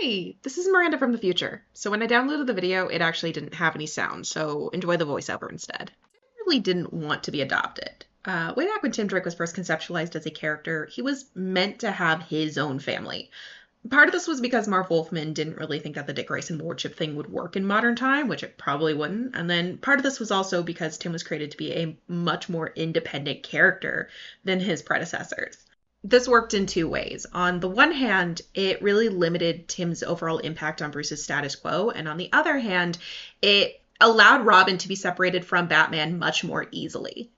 Hey, this is Miranda from the future. So when I downloaded the video, it actually didn't have any sound, so enjoy the voiceover instead. I really didn't want to be adopted. Way back when Tim Drake was first conceptualized as a character, he was meant to have his own family. Part of this was because Marv Wolfman didn't really think that the Dick Grayson wardship thing would work in modern time, which it probably wouldn't. And then part of this was also because Tim was created to be a much more independent character than his predecessors. This worked in two ways. On the one hand, it really limited Tim's overall impact on Bruce's status quo, and on the other hand, it allowed Robin to be separated from Batman much more easily.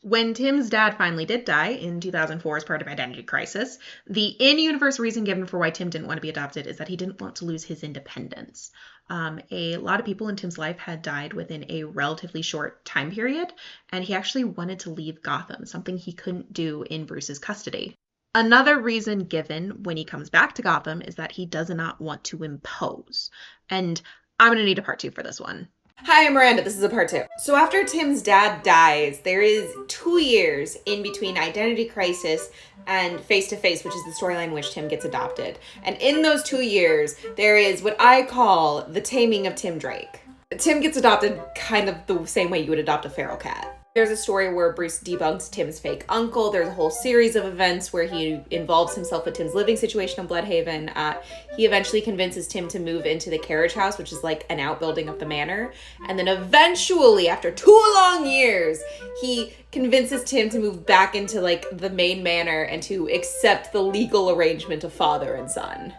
When Tim's dad finally did die in 2004 as part of Identity Crisis, the in-universe reason given for why Tim didn't want to be adopted is that he didn't want to lose his independence. A lot of people in Tim's life had died within a relatively short time period, and he actually wanted to leave Gotham, something he couldn't do in Bruce's custody. Another reason given when he comes back to Gotham is that he does not want to impose. And I'm going to need a part two for this one. Hi, I'm Miranda. This is a part two. So after Tim's dad dies, there is 2 years in between Identity Crisis and Face to Face, which is the storyline in which Tim gets adopted. And in those 2 years, there is what I call the taming of Tim Drake. Tim gets adopted kind of the same way you would adopt a feral cat. There's a story where Bruce debunks Tim's fake uncle. There's a whole series of events where he involves himself with Tim's living situation in Bloodhaven. He eventually convinces Tim to move into the carriage house, which is like an outbuilding of the manor. And then eventually, after 2 long years, he convinces Tim to move back into like the main manor and to accept the legal arrangement of father and son.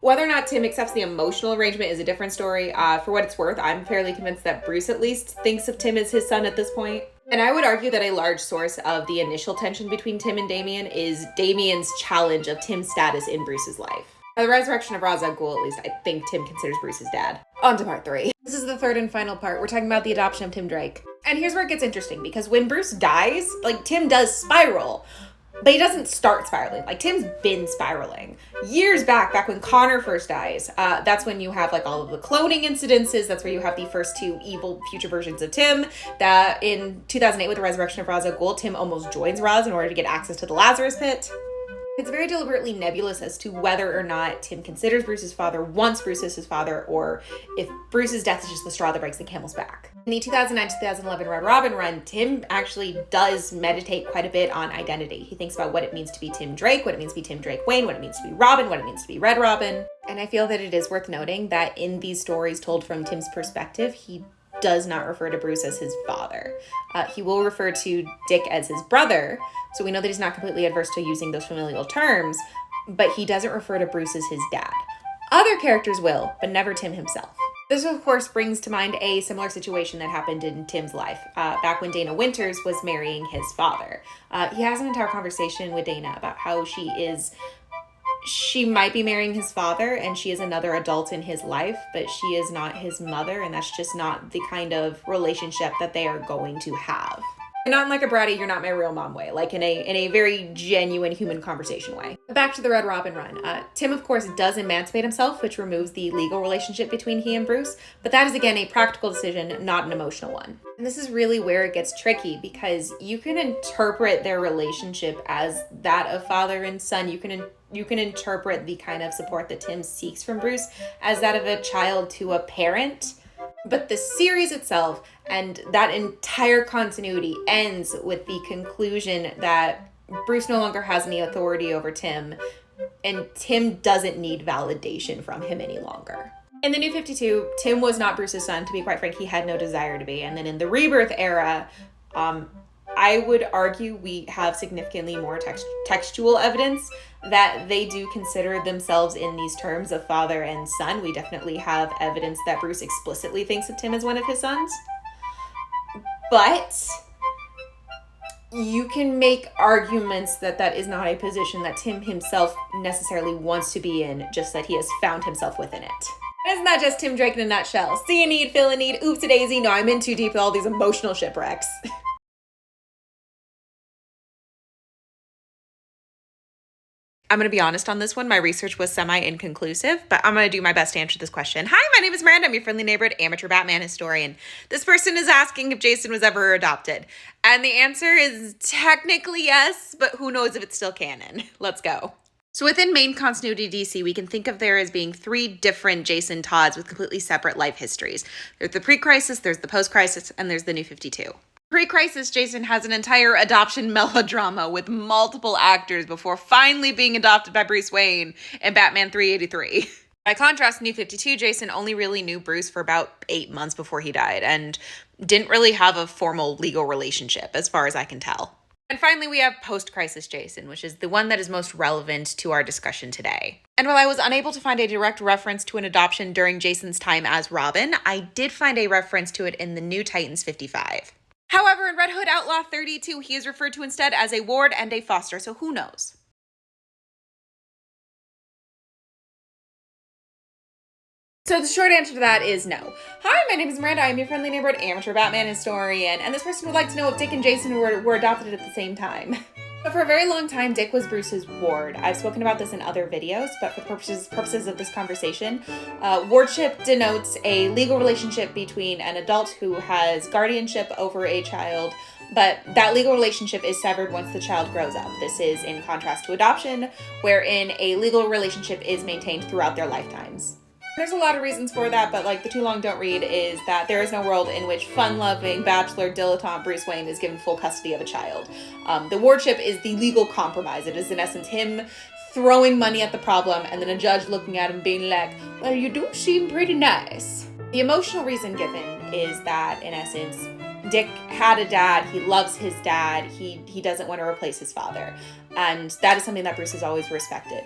Whether or not Tim accepts the emotional arrangement is a different story. For what it's worth, I'm fairly convinced that Bruce at least thinks of Tim as his son at this point. And I would argue that a large source of the initial tension between Tim and Damian is Damian's challenge of Tim's status in Bruce's life. By the resurrection of Ra's al Ghul, at least, I think Tim considers Bruce his dad. On to part 3. This is the third and final part. We're talking about the adoption of Tim Drake. And here's where it gets interesting, because when Bruce dies, Tim does spiral. But he doesn't start spiraling. Tim's been spiraling. Years back when Connor first dies, that's when you have, all of the cloning incidences. That's where you have the first 2 evil future versions of Tim. That in 2008, with the resurrection of Ra's al Ghul, Tim almost joins Ra's in order to get access to the Lazarus Pit. It's very deliberately nebulous as to whether or not Tim considers Bruce's father, wants Bruce as his father, or if Bruce's death is just the straw that breaks the camel's back. In the 2009-2011 Red Robin run, Tim actually does meditate quite a bit on identity. He thinks about what it means to be Tim Drake, what it means to be Tim Drake Wayne, what it means to be Robin, what it means to be Red Robin. And I feel that it is worth noting that in these stories told from Tim's perspective, he does not refer to Bruce as his father. He will refer to Dick as his brother, so we know that he's not completely adverse to using those familial terms, but he doesn't refer to Bruce as his dad. Other characters will, but never Tim himself. This, of course, brings to mind a similar situation that happened in Tim's life, back when Dana Winters was marrying his father. He has an entire conversation with Dana about how she might be marrying his father and she is another adult in his life, but she is not his mother, and that's just not the kind of relationship that they are going to have. And not in like a bratty, you're not my real mom way, in a very genuine human conversation way. Back to the Red Robin run. Tim, of course, does emancipate himself, which removes the legal relationship between he and Bruce, but that is, again, a practical decision, not an emotional one. And this is really where it gets tricky, because you can interpret their relationship as that of father and son. You can interpret the kind of support that Tim seeks from Bruce as that of a child to a parent. But the series itself and that entire continuity ends with the conclusion that Bruce no longer has any authority over Tim, and Tim doesn't need validation from him any longer. In the New 52, Tim was not Bruce's son. To be quite frank, he had no desire to be. And then in the Rebirth era, I would argue we have significantly more textual evidence that they do consider themselves in these terms of father and son. We definitely have evidence that Bruce explicitly thinks of Tim as one of his sons. But you can make arguments that that is not a position that Tim himself necessarily wants to be in, just that he has found himself within it. Isn't that just Tim Drake in a nutshell? See a need, fill a need, oops-a-daisy. No, I'm in too deep with all these emotional shipwrecks. I'm going to be honest on this one. My research was semi-inconclusive, but I'm going to do my best to answer this question. Hi, my name is Miranda. I'm your friendly neighborhood amateur Batman historian. This person is asking if Jason was ever adopted. And the answer is technically yes, but who knows if it's still canon. Let's go. So within main continuity DC, we can think of there as being 3 different Jason Todds with completely separate life histories. There's the pre-crisis, there's the post-crisis, and there's the New 52. Pre-crisis, Jason has an entire adoption melodrama with multiple actors before finally being adopted by Bruce Wayne in Batman 383. By contrast, New 52, Jason only really knew Bruce for about 8 months before he died and didn't really have a formal legal relationship, as far as I can tell. And finally, we have post-crisis Jason, which is the one that is most relevant to our discussion today. And while I was unable to find a direct reference to an adoption during Jason's time as Robin, I did find a reference to it in the New Titans 55. However, in Red Hood Outlaw 32, he is referred to instead as a ward and a foster, so who knows? So the short answer to that is no. Hi, my name is Miranda. I'm your friendly neighborhood amateur Batman historian, and this person would like to know if Dick and Jason were adopted at the same time. But for a very long time, Dick was Bruce's ward. I've spoken about this in other videos, but for the purposes of this conversation, wardship denotes a legal relationship between an adult who has guardianship over a child, but that legal relationship is severed once the child grows up. This is in contrast to adoption, wherein a legal relationship is maintained throughout their lifetimes. There's a lot of reasons for that, but like the too long don't read is that there is no world in which fun-loving, bachelor, dilettante Bruce Wayne is given full custody of a child. The wardship is the legal compromise. It is in essence him throwing money at the problem and then a judge looking at him being like, well, you do seem pretty nice. The emotional reason given is that, in essence, Dick had a dad, he loves his dad, he doesn't want to replace his father. And that is something that Bruce has always respected.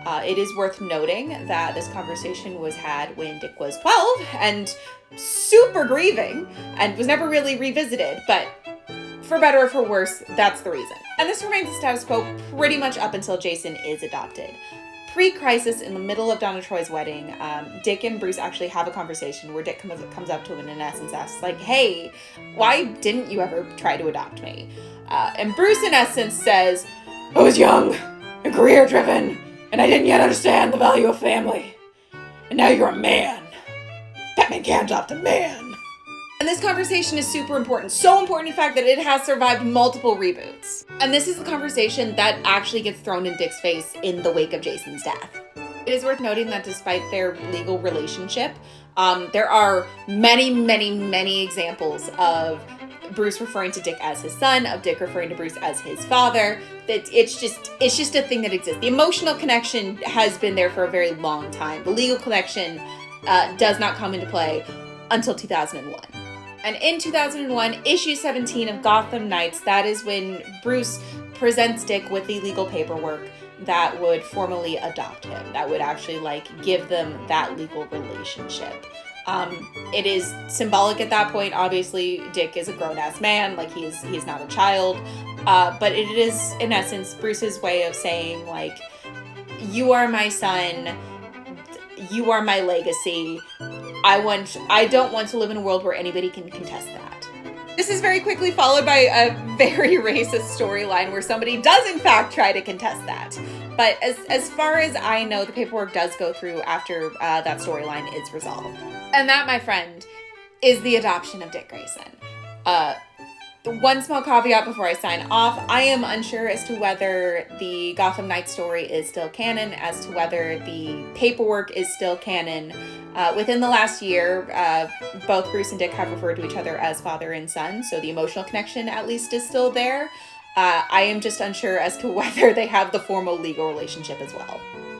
It is worth noting that this conversation was had when Dick was 12 and super grieving and was never really revisited, but for better or for worse, that's the reason. And this remains the status quo pretty much up until Jason is adopted. Pre-crisis, in the middle of Donna Troy's wedding, Dick and Bruce actually have a conversation where Dick comes up to him and in essence asks, like, hey, why didn't you ever try to adopt me? And Bruce in essence says, I was young and career-driven, and I didn't yet understand the value of family. And now you're a man. Batman can't adopt a man. And this conversation is super important. So important, in fact, that it has survived multiple reboots. And this is the conversation that actually gets thrown in Dick's face in the wake of Jason's death. It is worth noting that despite their legal relationship, there are many, many, many examples of Bruce referring to Dick as his son, of Dick referring to Bruce as his father. It's just a thing that exists. The emotional connection has been there for a very long time. The legal connection does not come into play until 2001. And in 2001, issue 17 of Gotham Knights, that is when Bruce presents Dick with the legal paperwork that would formally adopt him, that would actually give them that legal relationship. It is symbolic at that point. Obviously, Dick is a grown-ass man, he's not a child, but it is, in essence, Bruce's way of saying, you are my son, you are my legacy, I don't want to live in a world where anybody can contest that. This is very quickly followed by a very racist storyline where somebody does in fact try to contest that. But as far as I know, the paperwork does go through after that storyline is resolved. And that, my friend, is the adoption of Dick Grayson. One small caveat before I sign off, I am unsure as to whether the Gotham Knights story is still canon, as to whether the paperwork is still canon. Within the last year, both Bruce and Dick have referred to each other as father and son, so the emotional connection at least is still there. I am just unsure as to whether they have the formal legal relationship as well.